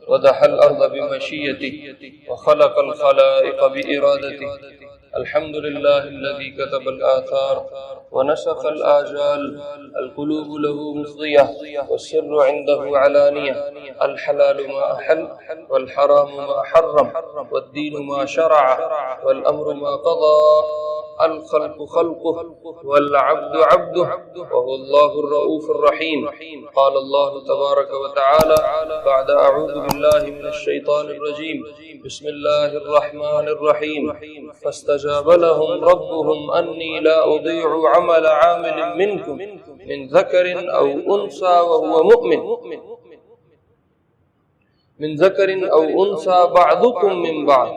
ودح الأرض بمشيته وخلق الخلائق بإرادته. الحمد لله الذي كتب الآثار ونسخ الآجال. القلوب له مفضية والسر عنده علانية. الحلال ما أحل والحرام ما حرم والدين ما شرع والأمر ما قضى. الخلق خلقه والعبد عبده وهو الله الرؤوف الرحيم. قال الله تبارك وتعالى بعد أعوذ بالله من الشيطان الرجيم بسم الله الرحمن الرحيم فاستجاب لهم ربهم أني لا أضيع عمل عامل منكم من ذكر أو أنثى وهو مؤمن من ذكر أو أنثى بعضكم من بعض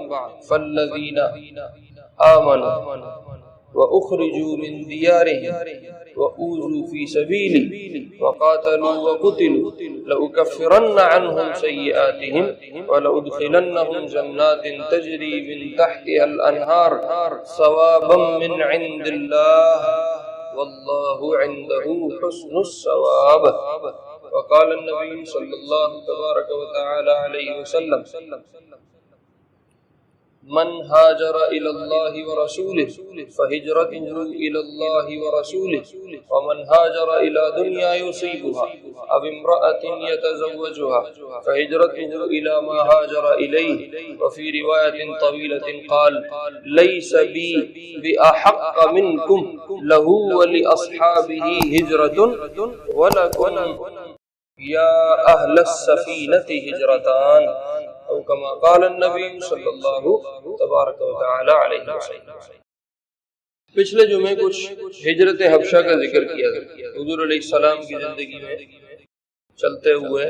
فالذين آمنوا وأخرجوا من ديارهم وأوذوا في سبيلي وقاتلوا وقتلوا لأكفرن عنهم سيئاتهم ولأدخلنهم جنات تجري من تحتها الأنهار ثوابا من عند الله والله عنده حسن الثواب. وقال النبي صلى الله تبارك وتعالى عليه وسلم من هاجر إلى الله ورسوله فهجرته إلى الله ورسوله ومن هاجر إلى دنيا يصيبها أو امرأة يتزوجها فهجرته إلى ما هاجر إليه. وفي رواية طويلة قال ليس بي بأحق منكم له ولأصحابه هجرة ولكم يا أهل السفينة هجرتان او کما قال النبی صلی اللہ تبارک و تعالی علیہ وسلم. پچھلے جمعے کچھ ہجرت حبشہ کا ذکر کیا گیا. حضور علیہ السلام کی زندگی میں چلتے ہوئے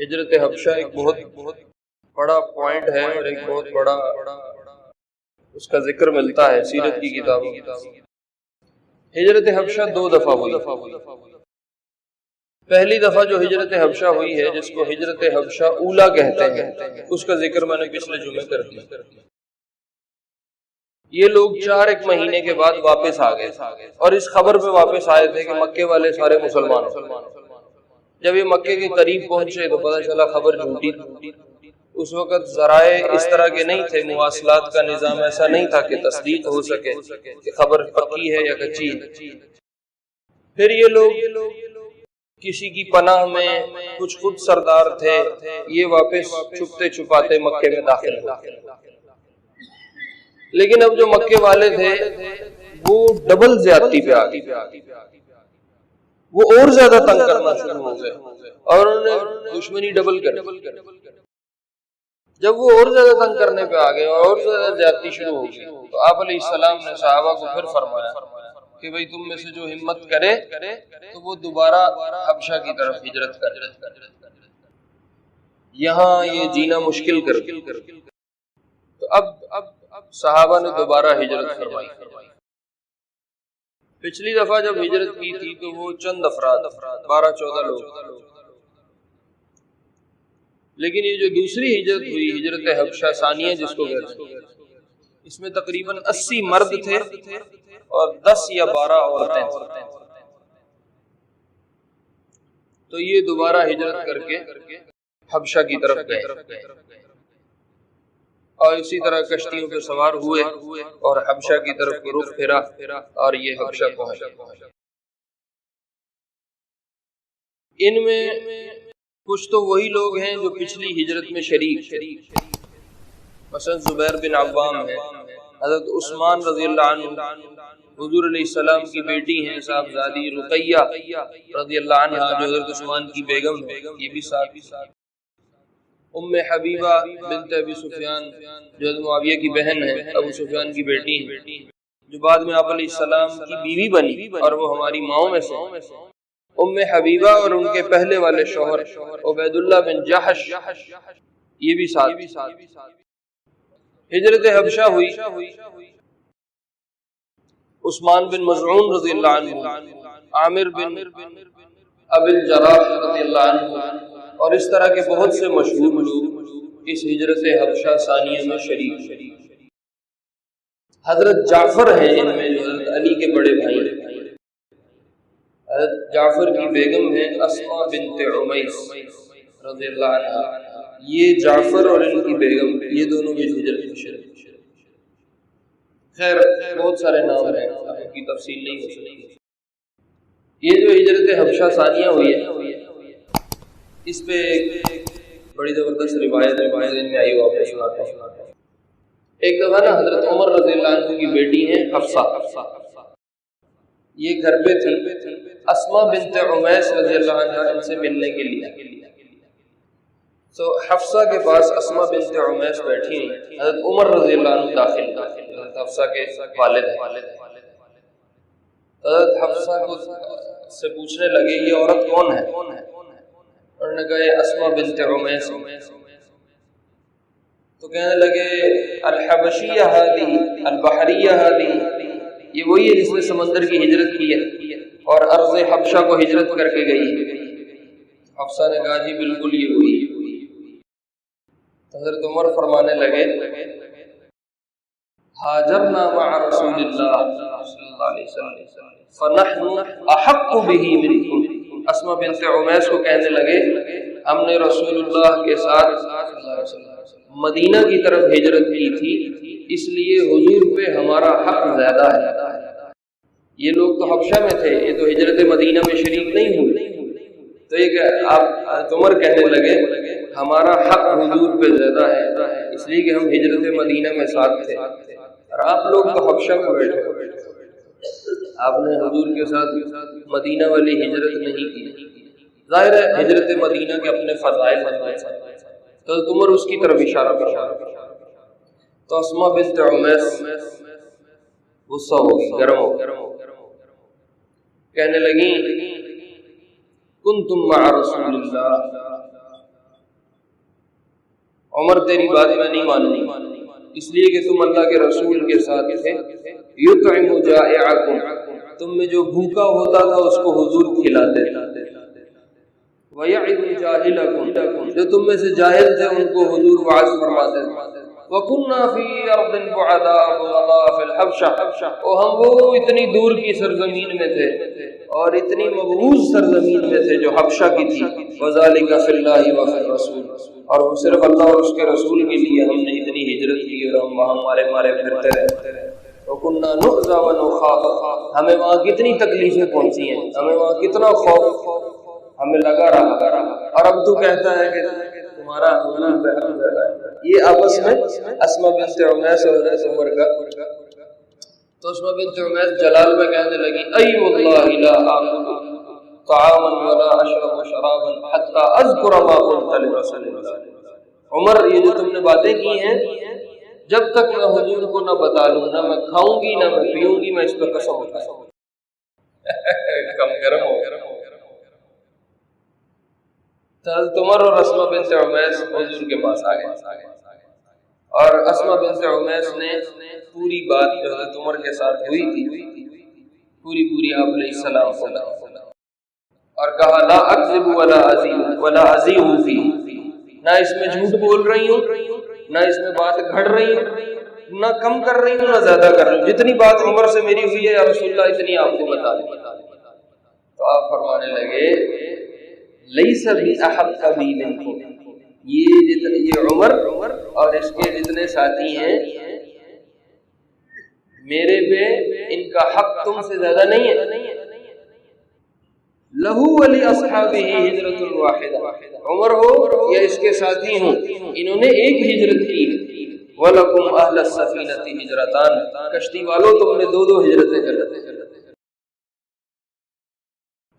ہجرت حبشہ ایک بہت بڑا پوائنٹ ہے اور ایک بہت بڑا اس کا ذکر ملتا ہے سیرت کی کتابوں. ہجرت حبشہ 2 دفعہ ہوئی. پہلی دفعہ جو ہجرت حبشہ ہوئی ہے جس کو ہجرت حبشہ اولا کہتے ہیں اس کا ذکر میں نے پچھلے جمعے کر دیا. یہ لوگ 4 مہینے کے بعد واپس آ گئے اور اس خبر پہ واپس آئے تھے کہ مکے والے سارے مسلمان. جب یہ مکے کے قریب پہنچے تو پتہ چلا خبر جھوٹی تھی. اس وقت ذرائع اس طرح کے نہیں تھے، مواصلات کا نظام ایسا نہیں تھا کہ تصدیق ہو سکے کہ خبر پکی ہے یا کچی ہے. پھر یہ لوگ کسی کی پناہ میں کچھ خود سردار تھے، یہ واپس چھپتے چھپاتے مکے میں داخل ہوئے. لیکن اب جو مکے والے تھے وہ ڈبل زیادتی پہ آ گئے، وہ اور زیادہ تنگ کرنا شروع ہو گئے اور انہوں نے دشمنی ڈبل کر دی. جب وہ اور زیادہ تنگ کرنے پہ آ گئے اور زیادہ زیادتی شروع ہو گئی تو آپ علیہ السلام نے صحابہ کو پھر فرمایا کہ بھئی تم میں سے جو ہمت کرے تو وہ دوبارہ حبشہ کی طرف ہجرت کرے. یہاں یہ جینا مشکل کر دیا. تو اب صحابہ نے دوبارہ ہجرت فرمائی. پچھلی دفعہ جب ہجرت کی تھی تو وہ چند افراد 12-14 لوگ. لیکن یہ جو دوسری ہجرت ہوئی ہجرت حبشہ ثانیہ جس کو کہتے ہیں، اس میں تقریباً 80 مرد تھے اور 10 یا 12 عورتیں تھیں. تو یہ دوبارہ ہجرت کر کے حبشہ کی طرف گئے اور اسی طرح کشتیوں پہ سوار ہوئے اور حبشہ کی طرف رخ پھیرا اور یہ حبشہ پہنچے. ان میں کچھ تو وہی لوگ ہیں جو پچھلی ہجرت میں شریک تھے، مثلا زبیر بن عوام ہے، حضرت عثمان رضی اللہ عنہ، حضور علیہ السلام کی بیٹی ہیں صاحبزادی رقیہ رضی اللہ عنہ جو حضرت عثمان کی بیگم ہے، یہ بھی ساتھ. ام حبیبہ بنت ابی سفیان جو حضرت معاویہ کی بہن ہے، ابو سفیان کی بیٹی ہیں، جو بعد میں آپ علیہ السلام کی بیوی بنی اور وہ ہماری ماؤں میں سے. ام حبیبہ اور ان کے پہلے والے شوہر عبید اللہ بن جحش یہ بھی ساتھ. ہجرت حبشہ ہوئی. عثمان بن مظعون رضی اللہ عنہ، عامر بن ابی الجراح رضی اللہ عنہ اور اس طرح کے بہت سے مشہور لوگ اس ہجرت حبشہ ثانیہ میں شریک. حضرت جعفر ہیں ان میں جو حضرت علی کے بڑے بھائی ہیں. حضرت جعفر کی بیگم ہیں اسماء بنت عمیس رضی اللہ عنہ یہ جعفر اور ان کی بیگم یہ دونوں بھی ہجرت کی شرط. خیر بہت سارے نام ہیں، ان کی تفصیل نہیں ہو سکتی. یہ جو ہجرت حبشہ ثانیہ ہوئی ہے، اس پہ ایک بڑی زبردست روایت میں آئی ہو، آپ کو سناتا ہوں. ایک دفعہ نا حضرت عمر رضی اللہ عنہ کی بیٹی ہیں حفصہ، یہ گھر پہ تھی. اسماء بنت عمیس رضی اللہ عنہ ان سے ملنے کے لیے، تو حفصہ کے پاس اسماء بنت عمیس بیٹھی ہیں. حضرت عمر رضی اللہ عنہ داخل، حضرت حفصہ کے والد ہیں. حضرت حفصہ کو سے پوچھنے لگے یہ عورت کون ہے؟ انہوں نے کہا یہ اسماء بنت عمیس. تو کہنے لگے الحبشیہ ہادی البحریہ ہادی، یہ وہی ہے جس نے سمندر کی ہجرت کی ہے اور ارض حبشہ کو ہجرت کر کے گئی ہے. حفصہ نے کہا جی بالکل یہ وہی ہے. حضرت عمر فرمانے لگے ہاجرنا مع رسول اللہ صلی اللہ علیہ وسلم فنحن احق به منکم. اسماء بنت عمیس کو کہنے لگے ہم نے رسول اللہ کے ساتھ صلی اللہ علیہ وسلم مدینہ کی طرف ہجرت کی تھی، اس لیے حضور پہ ہمارا حق زیادہ ہے. یہ لوگ تو حبشہ میں تھے، یہ تو ہجرت مدینہ میں شریک نہیں ہوئے. تو یہ آپ عمر کہنے لگے ہمارا حق حضور پہ زیادہ ہے، اس لیے کہ ہم ہجرت مدینہ میں ساتھ تھے اور آپ لوگ تو حبشہ میں بیٹھے، آپ نے حضور کے ساتھ مدینہ والی ہجرت نہیں کی. ظاہر ہے ہجرت مدینہ کے اپنے فضائل ہیں، تو عمر اس کی طرف اشارہ کر رہا. تو اسماء بنت عمیس غصہ ہو گئی، گرم ہو گئی، کہنے لگیں کنتم مع رسول اللہ. عمر تیری بات میں نہیں مانوں گی، اس لیے کہ تم اللہ کے رسول کے ساتھ تھے. یطعم جائعکم، تم میں جو بھوکا ہوتا تھا اس کو حضور کھلاتے تھے. ویعظ جاہلکم، جو تم میں سے جاہل تھے ان کو حضور وعظ فرماتے تھے. وَكُنَّا فِي أَرْضٍ بُعَدَاءَ بُغَضَاءَ فِي الْحَبْشَةِ، اور ہم وہ اتنی دور کی سرزمین میں تھے اور اتنی مبعوث سرزمین میں تھے جو حبشہ کی تھی. وَذَلِكَ فِي اللَّهِ وَفِي الرَّسُولِ، اور وہ صرف اللہ اور اس کے رسول کے لیے ہم نے اتنی ہجرت کی اور ہم وہاں مارے پھرتے رہے. وَكُنَّا نُؤْذَى وَنُخَافُ، ہمیں وہاں کتنی تکلیفیں پہنچی ہیں، ہمیں وہاں کتنا خوف ہمیں لگا رہا، اور اب تو کہتا ہے کہ تمہارا حضور پہ حق زیادہ ہے. یہ آپس میں اسماء بنت عمیس اور حضرت عمر کا. تو اسماء بنت عمیس جلال میں کہنے لگی ای واللہ لا آکل طعاما ولا اشرب شرابا حتى اذکر ما قلت لرسول اللہ. عمر یہ جو تم نے باتیں کی ہیں جب تک میں حضور کو نہ بتا لوں، نہ میں کھاؤں گی نہ میں پیوں گی، میں اس پر قسم اٹھاؤں. کم گرم ہو. حضرت عمر اور اسماء بنت عمیس حضور کے پاس آ گئے اور اسماء بنت عمیس نے پوری بات جو حضرت عمر کے ساتھ ہوئی تھی پوری آپ علیہ السلام کو اور کہا لا اکذب ولا ازیح فی، نہ اس میں جھوٹ بول رہی ہوں، نہ اس میں بات گھڑ رہی ہوں، نہ کم کر رہی ہوں نہ زیادہ کر رہی ہوں. جتنی بات عمر سے میری ہوئی ہے یا رسول اللہ اتنی آپ کو بتا دیں. تو آپ فرمانے لگے لیس بی احق بی منکم، یہ عمر اور اس کے جتنے ساتھی ہیں میرے پہ ان کا حق تم سے زیادہ نہیں ہے. لہو ولی اصحابہ ہجرت الواحدہ، عمر ہو یا اس کے ساتھی ہوں انہوں نے ایک ہجرت کی. وَلَكُمْ أَهْلَ السَّفِينَةِ ہجرتان، کشتی والوں تم نے دو ہجرتیں کرتے.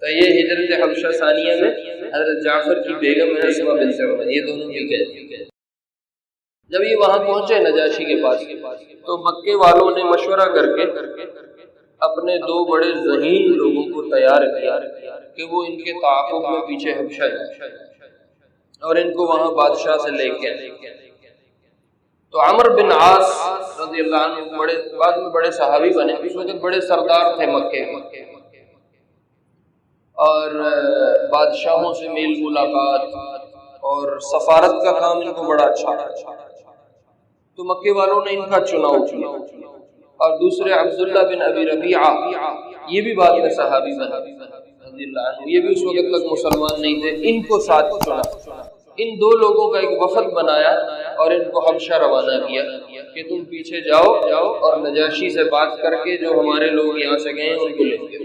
تو یہ ہجرت حبشہ ثانیہ میں حضرت جعفر کی بیگم ہے اسماء بنت عمیس، یہ دونوں بھی گئے. جب یہ وہاں پہنچے نجاشی کے پاس تو مکے والوں نے مشورہ کر کے اپنے دو بڑے ذہین لوگوں کو تیار کیا کہ وہ ان کے تعاقب میں پیچھے حبشہ جائیں اور ان کو وہاں بادشاہ سے لے کے آئیں. تو عمر بن عاص رضی اللہ عنہ بعد میں بڑے صحابی بنے، اس وقت بڑے سردار تھے مکے میں اور بادشاہوں سے میل ملاقات اور سفارت کا کام ان کو بڑا اچھا تھا. تو مکے والوں نے ان کا چناؤ کیا اور دوسرے عبداللہ بن ابی ربیعہ یہ بھی بعد میں صحابی بنے رضی اللہ عنہ، یہ بھی اس وقت تک مسلمان نہیں تھے، ان کو ساتھ چنا. ان دو لوگوں کا ایک وفد بنایا اور ان کو حبشہ روانہ کیا کہ تم پیچھے جاؤ اور نجاشی سے بات کر کے جو ہمارے لوگ یہاں سے گئے ان کو لے کے۔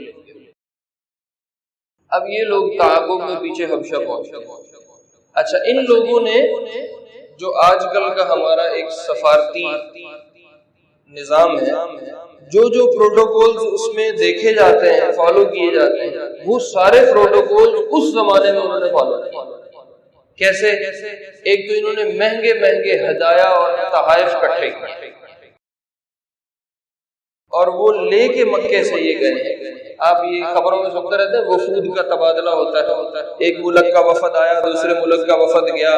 اب یہ لوگ تعاقب میں پیچھے حبشہ پہنچے۔ اچھا، ان لوگوں نے جو آج کل کا ہمارا ایک سفارتی نظام ہے، جو پروٹوکولز اس میں دیکھے جاتے ہیں، فالو کیے جاتے ہیں، وہ سارے پروٹوکول اس زمانے میں انہوں نے فالو کیے۔ کیسے؟ ایک تو انہوں نے مہنگے مہنگے ہدایا اور تحائف اکٹھے کیے اور وہ لے کے مکے سے یہ گئے ہیں۔ آپ یہ خبروں میں سنتے رہتے ہیں وفود کا تبادلہ ہوتا ہے، ایک ملک کا وفد آیا، دوسرے ملک کا وفد گیا،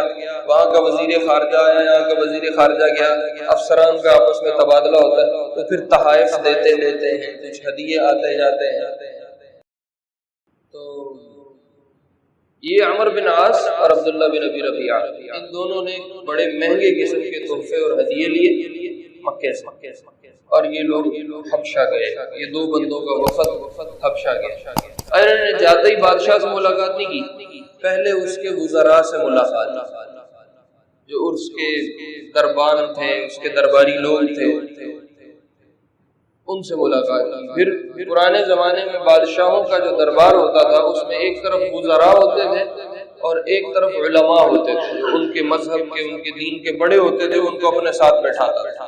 وہاں کا وزیر خارجہ آیا، یہاں کا وزیر خارجہ گیا، افسران کا آپس میں تبادلہ ہوتا ہے، تو پھر تحائف دیتے لیتے ہیں، کچھ ہدیے آتے جاتے ہیں۔ تو یہ عمر بن عاص اور عبداللہ بن ابی ربیعہ، ان دونوں نے بڑے مہنگے قسم کے تحفے اور ہدیے لیے مکے سے، اور یہ لوگ حبشہ گئے۔ یہ دو بندوں کا وفد حبشہ گئے۔ انہوں نے جاتے ہی بادشاہ سے ملاقات نہیں کی، پہلے اس کے وزراء سے ملاقات کی، جو اس کے دربان تھے، اس کے درباری لوگ تھے، ان سے ملاقات کی۔ پھر پرانے زمانے میں بادشاہوں کا جو دربار ہوتا تھا اس میں ایک طرف وزراء ہوتے تھے اور ایک طرف علماء ہوتے تھے، جو ان کے مذہب کے، ان کے دین کے بڑے ہوتے تھے، ان کو اپنے ساتھ بٹھاتا تھا۔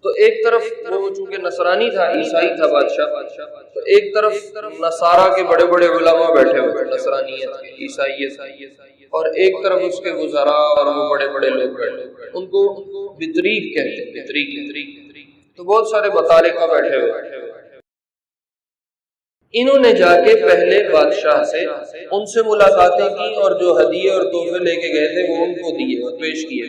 تو ایک طرف وہ چونکہ نصرانی تھا، عیسائی تھا بادشاہ، تو ایک طرف نصارہ کے بڑے بڑے علماء بیٹھے ہوئے، نصرانیت کے، عیسائیت، اور ایک طرف اس کے وزراء اور وہ بڑے بڑے لوگ بیٹھے ہوئے، ان کو بطریق کہتے ہیں، بطریق۔ تو بہت سارے بطارقہ بیٹھے ہوئے۔ انہوں نے جا کے پہلے بادشاہ سے ان سے ملاقاتیں کی اور جو ہدیے اور تحفے لے کے گئے تھے وہ ان کو دیے اور پیش کیے،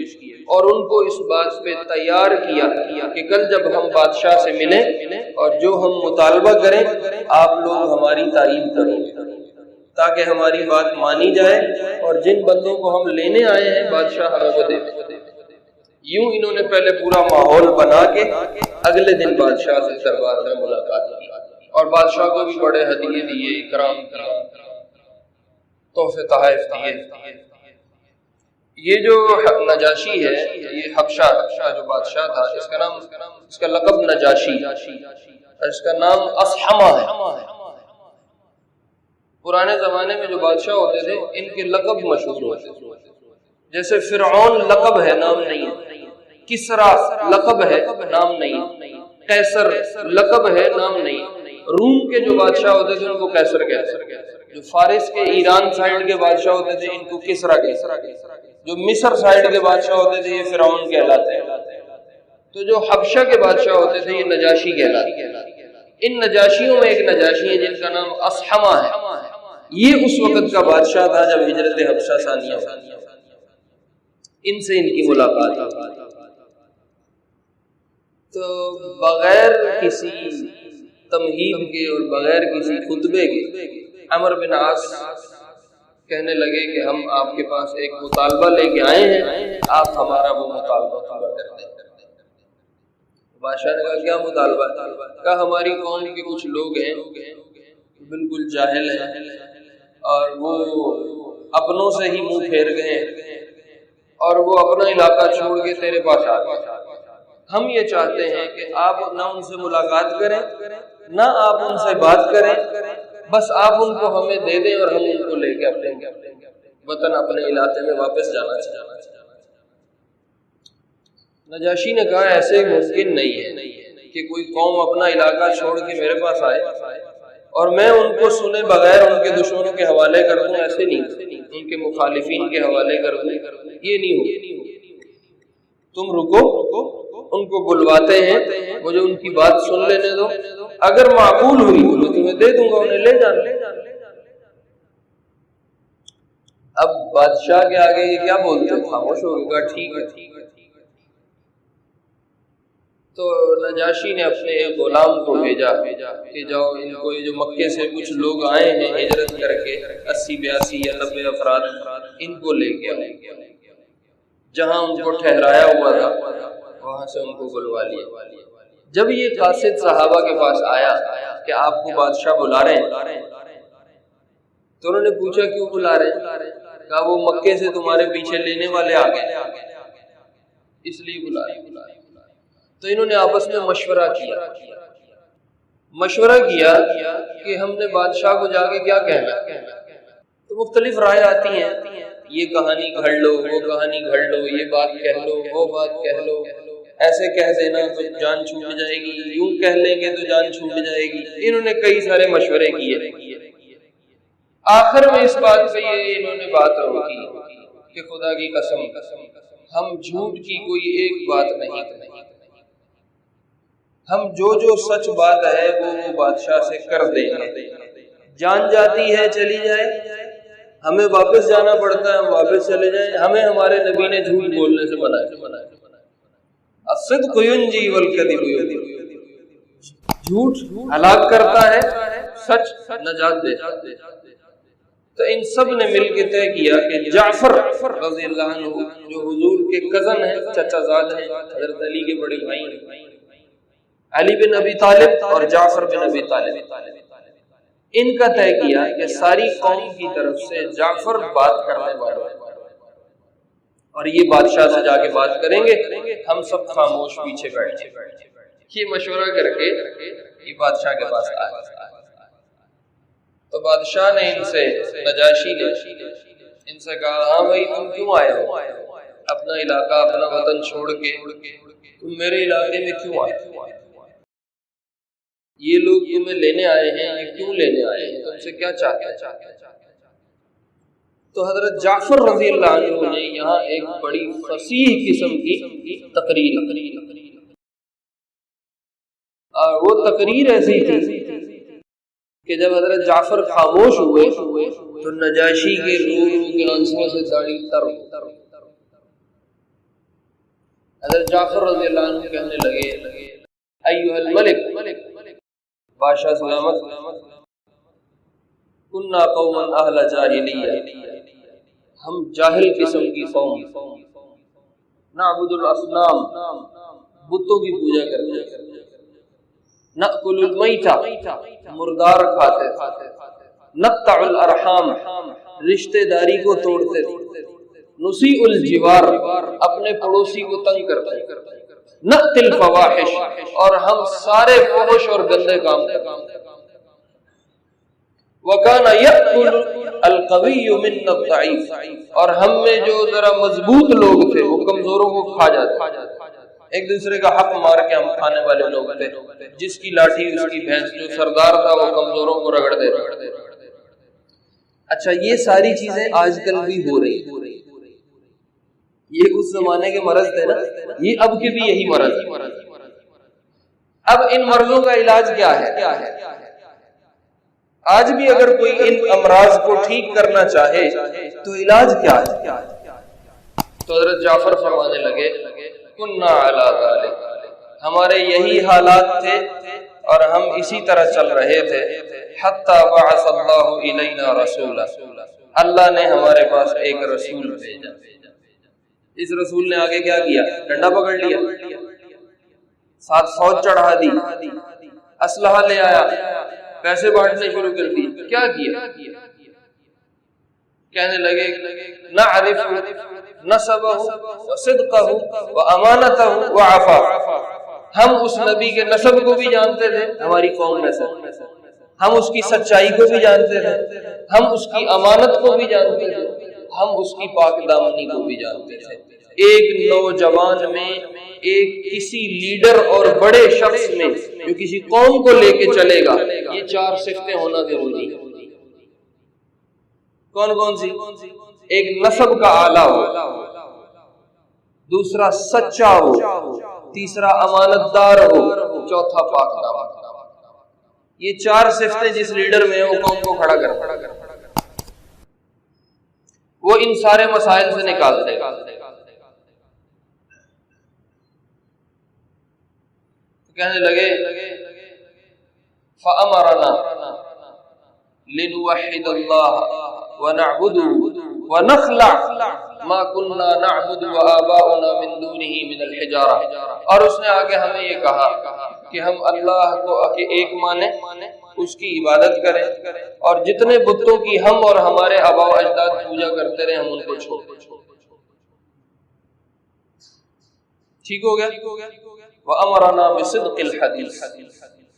اور ان کو اس بات پہ تیار کیا کہ کل جب ہم بادشاہ سے ملیں اور جو ہم مطالبہ کریں آپ لوگ ہماری تائید کریں تاکہ ہماری بات مانی جائے، اور جن بندوں کو ہم لینے آئے ہیں بادشاہ ہمیں وہ دے۔ یوں انہوں نے پہلے پورا ماحول بنا کے اگلے دن بادشاہ سے دربار میں ملاقات کی، اور بادشاہ کو بھی بڑے ہدیے دیے، اکرام کیا، تحفے تحائف دیے۔ یہ جو نجاشی ہے، یہ حبشہ کا جو بادشاہ تھا، اس کا لقب نجاشی، اس کا نام اصحمہ ہے۔ پرانے زمانے میں جو بادشاہ ہوتے تھے ان کے لقب مشہور ہوتے تھے، جیسے فرعون لقب ہے، نام نہیں ہے، کسرا لقب ہے، نام نہیں، قیصر لقب ہے، نام نہیں۔ روم کے جو بادشاہ ہوتے تھے ان کو قیصر کہتے ہیں، جو فارس کے ایران سائیڈ کے بادشاہ ہوتے تھے ان کو کسرا کہتے ہیں، جو مصر سائیڈ کے بادشاہ ہوتے تھے یہ فرعون کہلاتے ہیں، تو جو حبشہ کے بادشاہ ہوتے تھے یہ نجاشی کہلاتے ہیں۔ ان نجاشیوں میں ایک نجاشی ہے جن کا نام اصحمہ ہے، یہ اس وقت کا بادشاہ تھا جب ہجرت حبشہ ثانیہ ہوئی۔ ان سے ان کی ملاقات، تو بغیر کسی تمہید کے اور بغیر کسی خطبے کے عمر بن عاص کہنے لگے کہ ہم آپ کے پاس ایک مطالبہ لے کے آئے ہیں، آپ ہمارا وہ مطالبہ پورا کر دیں۔ بادشاہ نے کہا کیا مطالبہ ہے؟ کہا ہماری قوم کے کچھ لوگ ہیں بالکل جاہل ہیں اور وہ اپنوں سے ہی منہ پھیر گئے اور وہ اپنا علاقہ چھوڑ کے تیرے پاس آ گئے۔ ہم یہ چاہتے ہیں کہ آپ نہ ان سے ملاقات کریں، نہ آپ ان سے بات کریں، بس آپ ان کو ہمیں دے دیں اور ہم ان کو لے کے اپنے وطن، اپنے علاقے میں واپس جانا چاہتے ہیں۔ نجاشی نے کہا ایسے ممکن نہیں ہے کہ کوئی قوم اپنا علاقہ چھوڑ کے میرے پاس آئے اور میں ان کو سنے بغیر ان کے دشمنوں کے حوالے کر دوں، ایسے نہیں، ان کے مخالفین کے حوالے کر دوں، یہ نہیں ہو۔ تم رکو، ان کو بلواتے ہیں، مجھے ان کی بات سن لینے دو، اگر معقول ہوئی تو میں تمہیں دے دوں گا، انہیں لے جانا۔ اب بادشاہ کے آگے یہ کیا بولتے، خاموش ہو گیا، ٹھیک ہے۔ تو نجاشی نے اپنے غلام کو بھیجا کہ جاؤ ان کو، یہ جو مکے سے کچھ لوگ آئے ہیں ہجرت کر کے 80 82 یا 90 افراد، ان کو لے کے آؤ۔ جہاں ان کو ٹھہرایا ہوا تھا وہاں سے ان کو بلوا لیا۔ جب یہ قاصد صحابہ کے پاس آیا کہ آپ کو بادشاہ بلا رہے ہیں، تو انہوں نے پوچھا کیوں بلا رہے ہیں؟ کہا وہ مکے سے تمہارے پیچھے لینے والے آ گئے اس لیے بلایا۔ تو انہوں نے آپس میں مشورہ کیا کہ ہم نے بادشاہ کو جا کے کیا کہنا۔ تو مختلف رائے آتی ہیں، یہ کہانی گھڑ لو، وہ کہانی گھڑ لو، یہ بات کہہ لو، وہ بات کہہ لو، ایسے کہہ دینا تو جان چھوٹ جائے گی، یوں کہہ لیں گے تو جان چھوٹ جائے گی۔ انہوں نے کئی سارے مشورے کیے، آخر میں اس بات پہ یہ انہوں نے بات روکی کہ خدا کی قسم ہم جھوٹ کی کوئی ایک بات نہیں، ہم جو سچ بات ہے وہ بادشاہ سے کر دیں گے، جان جاتی ہے چلی جائے، ہمیں واپس جانا پڑتا ہے ہم واپس چلے جائیں، ہمیں ہمارے نبی نے جھوٹ بولنے سے منع ہے۔ الصدق ینجی والکذب یضر، جھوٹ ہلاک کرتا ہے، سچ نجات دیتا ہے۔ تو ان سب نے مل کے طے کیا کہ جعفر رضی اللہ عنہ جو حضور کے کزن ہیں، چچا زاد ہیں، حضرت علی کے بڑے بھائی ہیں، علی بن ابی طالب اور جعفر بن ابی طالب، ان کا طے کیا کہ ساری قوم کی طرف سے جعفر بات کرنے والے اور یہ بادشاہ سے جا کے بات کریں گے، ہم سب خاموش پیچھے بیٹھے۔ یہ مشورہ کر کے یہ بادشاہ کے پاس آئے، تو بادشاہ نے ان سے، نجاشی نے ان سے کہا ہاں بھائی تم کیوں آئے ہو اپنا علاقہ اپنا وطن چھوڑ کے، تم میرے علاقے میں کیوں آئے؟ یہ لوگ تمہیں لینے آئے ہیں، یہ کیوں لینے آئے ہیں، تم سے کیا چاہتے ہیں؟ تو حضرت جعفر رضی اللہ عنہ نے یہاں ایک بڑی فصیح قسم کی تقریر، اور وہ تقریر ایسی تھی کہ جب حضرت جعفر خاموش ہوئے تو نجاشی کے رو کے آنسوؤں سے داڑھی تر۔ حضرت جعفر رضی اللہ عنہ کہنے لگے ایھا الملک، بادشاہ سلامت، کننا قوما اہل جاہلیہ، ہم جاہل قسم کی قوم، نعبد الاصنام، بتوں کی پوجا کرتے ہیں، نأکل المیتہ، مردار کھاتے تھے، نقطع الارحام، رشتہ داری کو توڑتے تھے، نسیء الجوار، اپنے پڑوسی کو تنگ کرتے تھے، نأتی الفواحش، اور ہم سارے فحش اور گندے کام کرتے تھے، وَكَانَ يَأْكُلُ الْقَوِيُّ مِنَّا الضَّعِيفَ، اور ہم میں جو ذرا مضبوط لوگ تھے وہ کمزوروں کو کھا جاتے، ایک دوسرے کا حق مار کے ہم کھانے والے لوگ تھے، جس کی لاٹھی اس کی بھینس، جو سردار تھا وہ کمزوروں کو رگڑ دیتا۔ اچھا یہ ساری چیزیں آج کل بھی ہو رہی ہیں، یہ اس زمانے کے مرض تھے نا، یہ اب کے بھی یہی مرض ہے۔ اب ان مرضوں کا علاج کیا ہے؟ آج بھی اگر کوئی ان امراض کو ٹھیک کرنا چاہے تو علاج کیا ہے؟ تو حضرت جعفر فرمانے لگے کننا علی ذلک، ہمارے یہی حالات تھے اور ہم اسی طرح چل رہے تھے، حتی بعث اللہ الینا رسولا، اللہ نے ہمارے پاس ایک رسول بھیجا۔ اس رسول نے آگے کیا کیا؟ ڈنڈا پکڑ لیا، ساتھ فوج چڑھا دی، اسلحہ لے آیا، پیسے بانٹنے شروع کر دیے۔ کیا کیا؟ کہنے لگے نعرف نسبہ وصدقہ وامانتہ وعفاف، ہم اس نبی کے نسب کو بھی جانتے تھے، ہماری قوم میں سے، ہم اس کی سچائی کو بھی جانتے تھے، ہم اس کی امانت کو بھی جانتے تھے، ہم اس کی پاک دامنی کو بھی جانتے تھے۔ ایک نوجوان میں، ایک کسی لیڈر اور بڑے شخص میں جو کسی قوم کو لے کے چلے گا، یہ چار صفتیں ہونا ضروری ہے۔ کون کون سی؟ ایک نسب کا آلہ ہو، دوسرا سچا ہو، تیسرا امانت دار ہو، چوتھا پاک دامن۔ یہ چار صفتیں جس لیڈر میں ہیں وہ قوم کو کھڑا کرتا، وہ ان سارے مسائل سے نکالتے ہیں۔ کہنے لگے فَأَمَرَنَا لِنُوَحِّدَ اللَّهَ وَنَعْبُدُهُ وَنَخْلَعَ مَا كُنَّا نَعْبُدُ وَآبَاؤُنَا مِن دُونِهِ مِنَ الْحِجَارَةِ، اور اس نے آگے ہمیں یہ کہا کہ ہم اللہ کو ایک مانیں اس کی عبادت کریں، اور جتنے بتوں کی ہم اور ہمارے آباء و اجداد پوجا کرتے رہے ہم ان کو چھوڑ دیں۔ ٹھیک ہو گیا؟ وَأَمَرَنَا بِصِدْقِ الْحَدِيثِ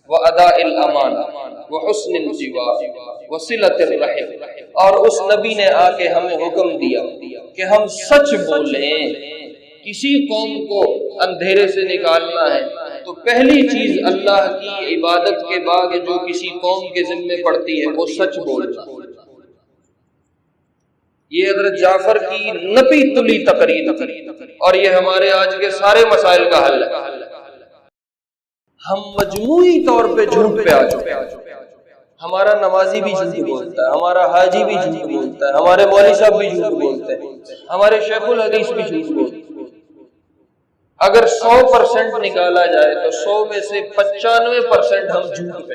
وَأَدَاءِ الْأَمَانَةِ وَحُسْنِ الْجِوَارِ وَصِلَةِ الرَّحِمِ، اور اس نبی نے آ کے ہمیں حکم دیا کہ ہم سچ بولیں۔ کسی قوم کو اندھیرے سے نکالنا ہے تو پہلی چیز اللہ کی عبادت کے بعد جو کسی قوم کے ذمے پڑتی ہے وہ سچ بولنا۔ یہ حضرت جعفر کی نپی تلی تقریر، اور یہ ہمارے آج کے سارے مسائل کا حل ہے۔ ہم مجموعی طور پہ جھوٹ پہ آ چکے ہیں۔ ہمارا نمازی بھی جھوٹ بولتا ہے، ہمارا حاجی بھی جھوٹ بولتا ہے، ہمارے مولوی صاحب بھی جھوٹ بولتے ہیں، ہمارے شیخ الحدیث بھی جھوٹ بولتے ہیں۔ اگر 100% نکالا جائے تو 100 میں سے 95% ہم جھوٹ پہ۔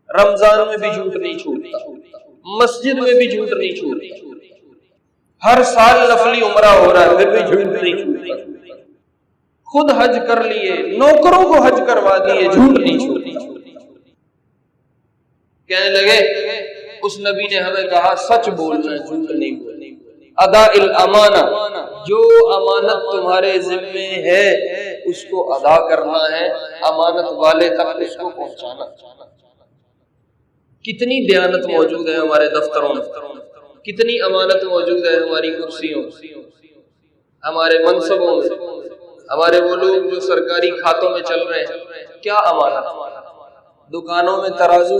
رمضان میں بھی جھوٹ نہیں چھوٹتا، مسجد میں بھی جھوٹ نہیں چھوٹتا، ہر سال نفلی عمرہ ہو رہا ہے پھر بھی جھوٹ نہیں چھوٹتا، خود حج کر لیے، نوکروں کو حج کروا دیے، جھوٹ نہیں چھوٹتا۔ کہنے لگے اس نبی نے ہمیں کہا سچ بولنا ہے، جھوٹ نہیں بولنا۔ ادا الامانہ، جو امانت تمہارے ذمے ہے اس کو ادا کرنا ہے، امانت والے تک اس کو پہنچانا۔ کتنی دیانت موجود ہے ہمارے دفتروں میں، کتنی امانت موجود ہے ہماری کرسیوں، ہمارے منصبوں میں، ہمارے وہ لوگ جو سرکاری کھاتوں میں چل رہے ہیں، کیا امانت؟ دکانوں میں ترازو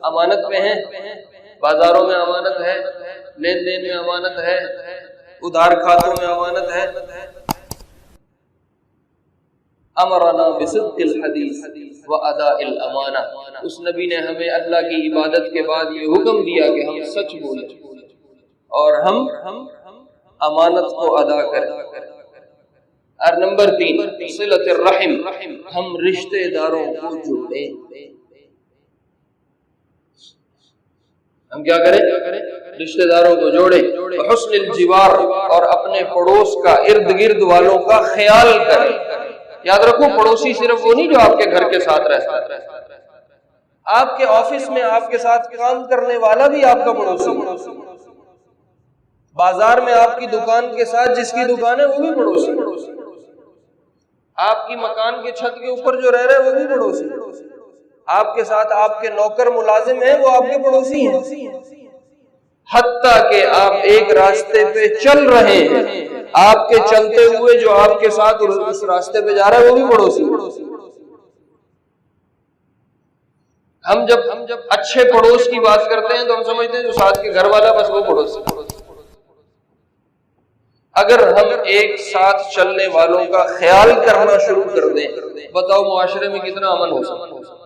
امانت میں ہے، بازاروں میں امانت ہے، لین دین میں امانت ہے، ادھار کھاتوں میں امانت ہے۔ امرنا بصدق الحدیث واداء الامانہ، اس نبی نے ہمیں اللہ کی عبادت کے بعد یہ حکم دیا کہ ہم سچ بولیں اور ہم امانت کو ادا کریں۔ اور نمبر 3 صلۃ الرحم، ہم رشتہ داروں کو جوڑیں۔ ہم کیا کریں؟ رشتہ داروں کو جوڑیں۔ حسن الجوار، اور اپنے پڑوس کا، ارد گرد والوں کا خیال کریں۔ یاد رکھو پڑوسی صرف وہ نہیں جو آپ کے گھر کے ساتھ رہتا ہے، آپ کے آفس میں آپ کے ساتھ کام کرنے والا بھی آپ کا پڑوسی ہے، بازار میں آپ کی دکان کے ساتھ جس کی دکان ہے وہ بھی پڑوسی، آپ کی مکان کے چھت کے اوپر جو رہ رہے ہیں وہ بھی پڑوسی، آپ کے ساتھ آپ کے نوکر ملازم ہیں وہ آپ کے پڑوسی ہیں، حتیٰ کہ آپ ایک راستے پہ چل رہے ہیں، آپ کے چلتے ہوئے جو آپ کے ساتھ اس راستے پہ جا رہا ہے وہ بھی پڑوسی۔ ہم جب اچھے پڑوس کی بات کرتے ہیں تو ہم سمجھتے ہیں جو ساتھ کے گھر والا بس وہ پڑوسی۔ اگر ہم ایک ساتھ چلنے والوں کا خیال کرنا شروع کر دیں، بتاؤ معاشرے میں کتنا امن ہو سکتا ہے۔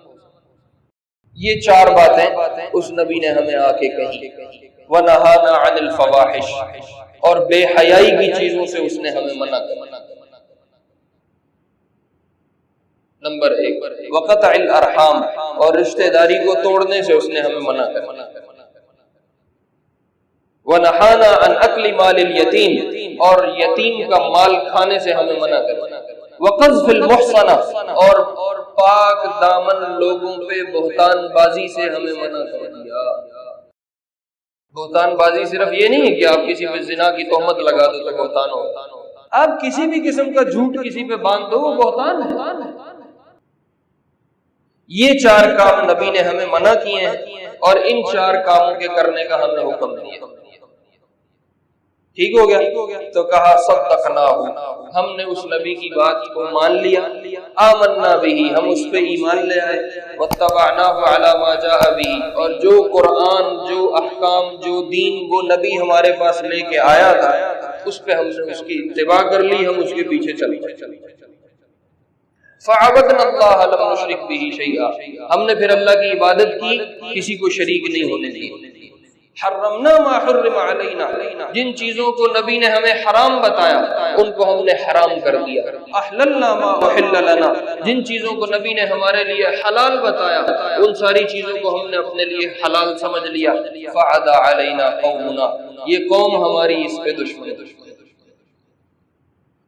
یہ 4 باتیں اس نبی نے ہمیں آ کے کہی۔ وَنَهَانَا عَنِ الْفَوَاحِشِ، اور بے حیائی کی چیزوں سے اس نے ہمیں منع کیا۔ نمبر 1 وَقَطْعِ الْأَرْحَامِ، اور رشتہ داری کو توڑنے سے اس نے ہمیں منع کیا۔ وَنَهَانَا عَنْ أَكْلِ مَالِ الْيَتِيمِ، اور یتیم کا مال کھانے سے ہمیں منع کیا۔ وَقَذْفِ الْمُحْصَنَةِ، اور پاک دامن لوگوں پہ بہتان بازی سے ہمیں منع کر دیا۔ بہتان بازی صرف یہ نہیں ہے کہ آپ کسی پہ زنا کی تہمت لگا دو تو بہتان ہو، آپ کسی بھی قسم کا جھوٹ کسی پہ باندھ دو وہ بہتان ہے۔ یہ 4 کام نبی نے ہمیں منع کیے ہیں، اور ان 4 کاموں کے کرنے کا ہمیں حکم دیا۔ ٹھیک ہو گیا؟ تو کہا صدقناہ، ہم نے اس نبی کی بات کو مان لیا، آمنا بہ، ہم اس پہ ایمان لے آئے، واتبعناہ علی ما جاء بہ، اور جو قرآن، جو احکام، جو دین وہ نبی ہمارے پاس لے کے آیا تھا اس پہ ہم نے اس کی اتباع کر لی، ہم اس کے پیچھے چل پڑے۔ فعبدنا اللہ لم نشرک بہ شیئا، ہم نے پھر اللہ کی عبادت کی، کسی کو شریک نہیں ہونے دی۔ حرمنا ما حرم علینا، جن چیزوں کو نبی نے ہمیں حرام بتایا ان کو ہم نے حرام کر دیا۔ احللنا ما احل لنا، جن چیزوں کو نبی نے ہمارے لیے حلال بتایا ان ساری چیزوں کو ہم نے اپنے لیے حلال سمجھ لیا۔ فعدا علینا قومنا، یہ قوم ہماری اس پہ دشمن۔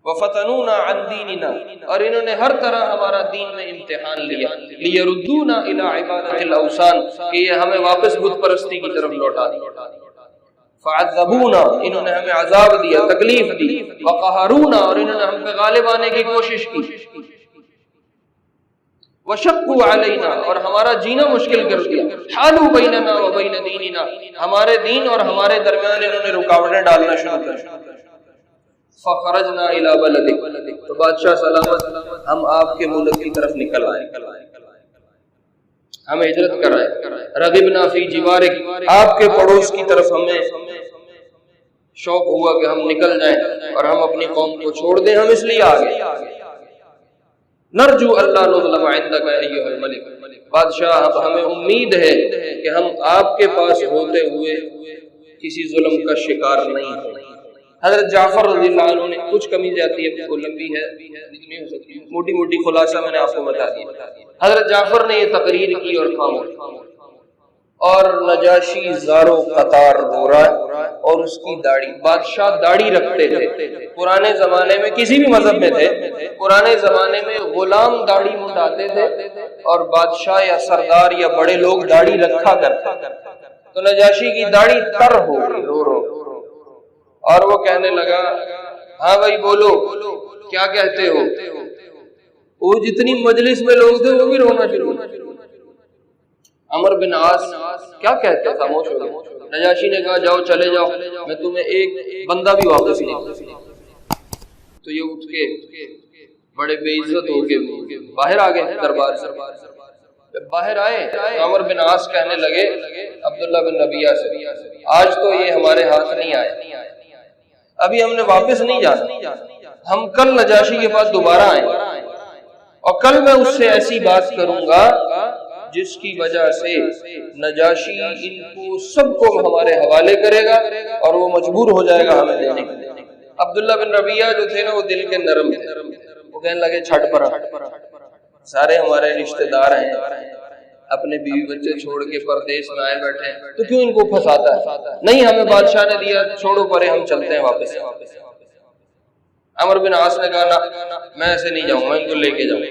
وفتنونا عن دیننا، اور انہوں نے ہر طرح ہمارا دین میں امتحان لیا، لیردونا الی عبادۃ الاوثان، کہ یہ ہمیں واپس بت پرستی کی طرف لوٹا دیا، فعذبونا، انہوں نے ہمیں عذاب دیا، تکلیف دی، وقہرونا، اور انہوں نے ہم پہ غالب آنے کی کوشش کی، وشقوا علینا، اور ہمارا جینا مشکل کر دیا، حالوا بیننا و بین دیننا، ہمارے دین اور ہمارے درمیان انہوں نے رکاوٹیں ڈالنا شروع کر، فخرجنا الی بلدک، تو بادشاہ سلامت ہم آپ کے ملک کی طرف نکل آئے، ہم ہجرت کرائے، رغبنا فی جوارک، آپ کے پڑوس کی طرف ہمیں شوق ہوا کہ ہم نکل جائیں اور ہم اپنی قوم کو چھوڑ دیں، ہم اس لیے آگے، نرجو اللہ نظلم عندک ایھا الملک، بادشاہ ہمیں امید ہے کہ ہم آپ کے پاس ہوتے ہوئے کسی ظلم کا شکار نہیں ہوں۔ حضرت جعفر رضی اللہ عنہ نے کچھ کمی جاتی ہے، وہ لمبی ہے، نہیں ہو سکتی، موٹی موٹی خلاصہ میں نے آپ کو بتا دیا۔ حضرت جعفر نے یہ تقریر کی اور خاموش، اور نجاشی زارو قطار رو رہا ہے، اور اس کی داڑھی، بادشاہ داڑھی رکھتے تھے، پرانے زمانے میں کسی بھی مذہب میں تھے، پرانے زمانے میں غلام داڑھی منڈاتے تھے اور بادشاہ یا سردار یا بڑے لوگ داڑھی رکھا کرتے، تو نجاشی کی داڑھی تر ہو گئی، رو رو، اور وہ کہنے لگا ہاں بھائی بولو کیا کہتے ہو، وہ جتنی مجلس میں لوگ تھے وہ بھی رونا شروع، عمر بن عاص کیا کہتے، خاموش ہو گئے۔ نجاشی نے کہا جاؤ چلے جاؤ، میں تمہیں ایک بندہ بھی واپس نہیں دوں، تو یہ اٹھ کے بڑے بے عزت ہو کے باہر آ گئے دربار سے، جب باہر آئے عمر بن عاص کہنے لگے عبداللہ بن ربیعہ سے، آج تو یہ ہمارے ہاتھ نہیں آئے، ابھی ہم نے واپس نہیں جانا، ہم کل نجاشی کے پاس دوبارہ آئیں، اور کل میں اس سے ایسی بات کروں گا جس کی وجہ سے نجاشی ان کو سب کو ہمارے حوالے کرے گا اور وہ مجبور ہو جائے گا ہمیں دینے کے لیے۔ عبداللہ بن ربیعہ جو تھے نا وہ دل کے نرم تھے، وہ کہنے لگے چھٹ پڑا، سارے ہمارے رشتہ دار ہیں، اپنے بیوی بچے چھوڑ کے پردیس میں آئے بیٹھے ہیں، تو کیوں ان کو پھنساتا ہے، نہیں ہمیں بادشاہ نے دیا، چھوڑو پرے، ہم چلتے ہیں واپس۔ عمر بن عاص نے کہا نا میں ایسے نہیں جاؤں، میں ان کو لے کے جاؤں،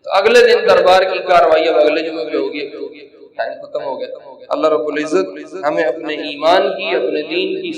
تو اگلے دن دربار کی کاروائی اب اگلے جمعے پہ ہوگی، ٹائم ختم ہو گیا۔ اللہ رب العزت ہمیں اپنے ایمان کی، اپنے دین کی